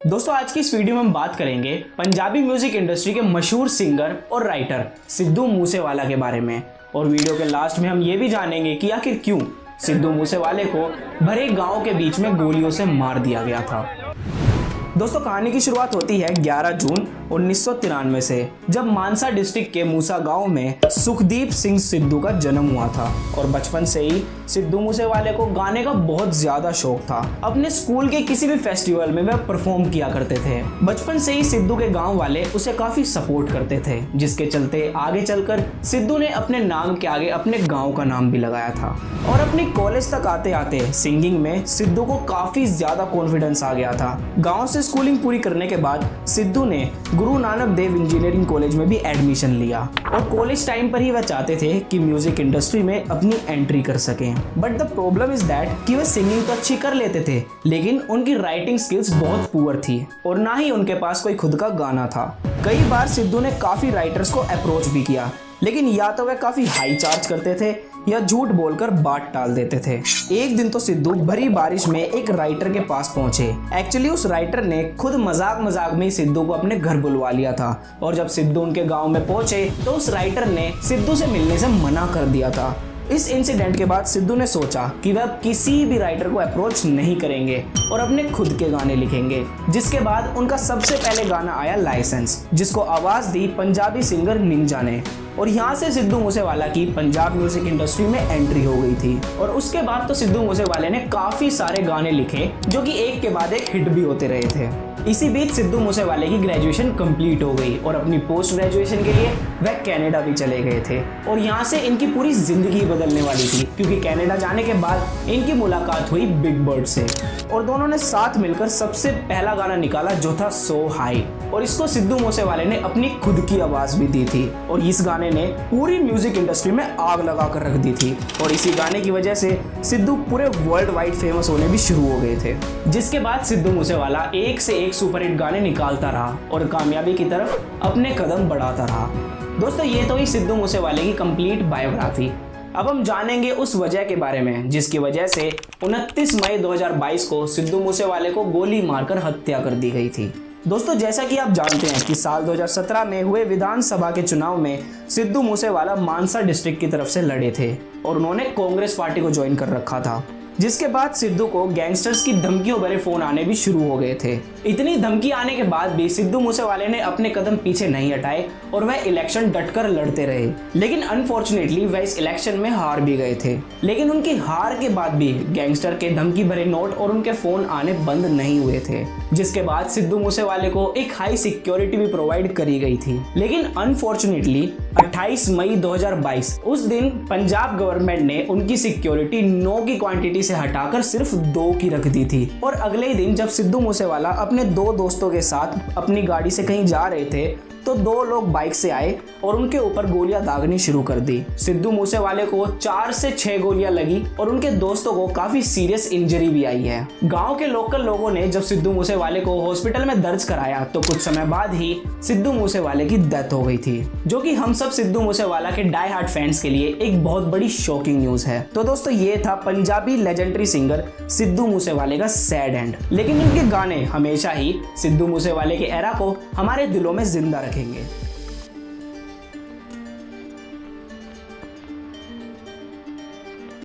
दोस्तों आज की इस वीडियो में हम बात करेंगे पंजाबी म्यूजिक इंडस्ट्री के मशहूर सिंगर और राइटर सिद्धू मूसेवाला के बारे में। और वीडियो के लास्ट में हम ये भी जानेंगे कि आखिर क्यों सिद्धू मूसेवाले को भरे गांव के बीच में गोलियों से मार दिया गया था। दोस्तों कहानी की शुरुआत होती है 11 जून 1993 से, जब मानसा डिस्ट्रिक्ट के मूसा गांव में सुखदीप सिंह सिद्धू का जन्म हुआ था। और बचपन से ही सिद्धू मूसेवाले को गाने का बहुत ज्यादा शौक था। अपने स्कूल के किसी भी फेस्टिवल में वह परफॉर्म किया करते थे। बचपन से ही सिद्धू के गांव वाले उसे काफी सपोर्ट करते थे, जिसके चलते आगे चलकर सिद्धू ने अपने नाम के आगे अपने गाँव का नाम भी लगाया था। और अपने कॉलेज तक आते आते सिंगिंग में सिद्धू को काफी ज्यादा कॉन्फिडेंस आ गया था। गाँव से स्कूलिंग पूरी करने के बाद सिद्धू ने गुरु नानक देव इंजीनियरिंग कॉलेज में भी एडमिशन लिया। और कॉलेज टाइम पर ही वह चाहते थे कि म्यूजिक इंडस्ट्री में अपनी एंट्री कर सकें। But the problem is that कि वह सिंगिंग तो अच्छी कर लेते थे, लेकिन उनकी राइटिंग स्किल्स बहुत पुअर थी और ना ही उनके पास कोई खुद का गाना था। कई बार सिद्धू ने काफी राइटर्स को अप्रोच भी किया, लेकिन या तो वह काफी हाई चार्ज करते थे या झूठ बोलकर बात टाल देते थे। एक दिन तो सिद्धू भरी बारिश में एक राइटर के पास पहुंचे। एक्चुअली उस राइटर ने खुद मजाक में सिद्धू को अपने घर बुलवा लिया था। और जब सिद्धू उनके गांव में पहुंचे तो उस राइटर ने सिद्धू से मिलने से मना कर दिया था। इस इंसिडेंट के बाद सिद्धू ने सोचा कि वह किसी भी राइटर को अप्रोच नहीं करेंगे और अपने खुद के गाने लिखेंगे। जिसके बाद उनका सबसे पहले गाना आया लाइसेंस, जिसको आवाज दी पंजाबी सिंगर निंजा ने। और यहाँ से सिद्धू मूसेवाला की पंजाब म्यूजिक इंडस्ट्री में एंट्री हो गई थी। और उसके बाद तो सिद्धू मूसेवाले ने काफी सारे गाने लिखे जो कि एक के बाद एक हिट भी होते रहे थे। इसी बीच सिद्धू मूसेवाले की ग्रेजुएशन कंप्लीट हो गई और अपनी पोस्ट ग्रेजुएशन के लिए वह कनाडा भी चले गए थे। और यहाँ से इनकी पूरी जिंदगी बदलने वाली थी, क्योंकि कनाडा जाने के बाद इनकी मुलाकात हुई बिग बर्ड से और दोनों ने साथ मिलकर सबसे पहला गाना निकाला जो था सो हाई। और इसको सिद्धू मूसेवाले ने अपनी खुद की आवाज भी दी थी और इस गाने ने पूरी म्यूजिक इंडस्ट्री में आग लगा कर रख दी थी। और इसी गाने की वजह से सिद्धू पूरे वर्ल्ड वाइड फेमस होने भी शुरू हो गए थे। जिसके बाद सिद्धू मूसेवाला एक से एक सुपरहिट गाने निकालता रहा और कामयाबी की तरफ अपने कदम बढ़ाता रहा। दोस्तों ये तो ही सिद्धू मूसेवाले की कंप्लीट बायोग्राफी। अब हम जानेंगे उस वजह के बारे में जिसकी वजह से 29 मई 2022 को सिद्धू मूसेवाले को गोली मारकर हत्या कर दी गई थी। दोस्तों जैसा कि आप जानते हैं कि साल 2017 में हुए विधानसभा के चुनाव में सिद्धू मूसेवाला मानसा डिस्ट्रिक्ट की तरफ से लड़े थे और उन्होंने कांग्रेस पार्टी को ज्वाइन कर रखा था। जिसके बाद सिद्धू को गैंगस्टर्स की धमकियों भरे फोन आने भी शुरू हो गए थे। इतनी धमकी आने के बाद भी सिद्धू मूसेवाले ने अपने कदम पीछे नहीं हटाए और वह इलेक्शन डटकर लड़ते रहे। लेकिन अनफॉर्चुनेटली वह इस इलेक्शन में हार भी गए थे। लेकिन उनकी हार के बाद भी गैंगस्टर के धमकी भरे नोट और उनके फोन आने बंद नहीं हुए थे। जिसके बाद सिद्धू मूसेवाले को एक हाई सिक्योरिटी भी प्रोवाइड करी गई थी। लेकिन अनफॉर्चुनेटली 28 मई 2022 उस दिन पंजाब गवर्नमेंट ने उनकी सिक्योरिटी 9 की क्वांटिटी से हटाकर सिर्फ 2 की रख दी थी। और अगले ही दिन जब सिद्धू मूसेवाला अपने 2 दोस्तों के साथ अपनी गाड़ी से कहीं जा रहे थे तो 2 लोग बाइक से आए और उनके ऊपर गोलियां दागनी शुरू कर दी। सिद्धू मूसेवाले को 4 से 6 गोलियां लगी और उनके दोस्तों को काफी सीरियस इंजरी भी आई है। गांव के लोकल लोगों ने जब सिद्धू मूसेवाले को हॉस्पिटल में दर्ज कराया तो कुछ समय बाद ही सिद्धू मूसेवाले की डेथ हो गई थी, जो कि हम सब सिद्धू मूसेवाला के डाई हार्ट फैंस के लिए एक बहुत बड़ी शॉकिंग न्यूज है। तो दोस्तों ये था पंजाबी लेजेंडरी सिंगर सिद्धू मूसेवाले का सैड एंड। लेकिन इनके गाने हमेशा ही सिद्धू मूसेवाले के एरा को हमारे दिलों में जिंदा रखेंगे।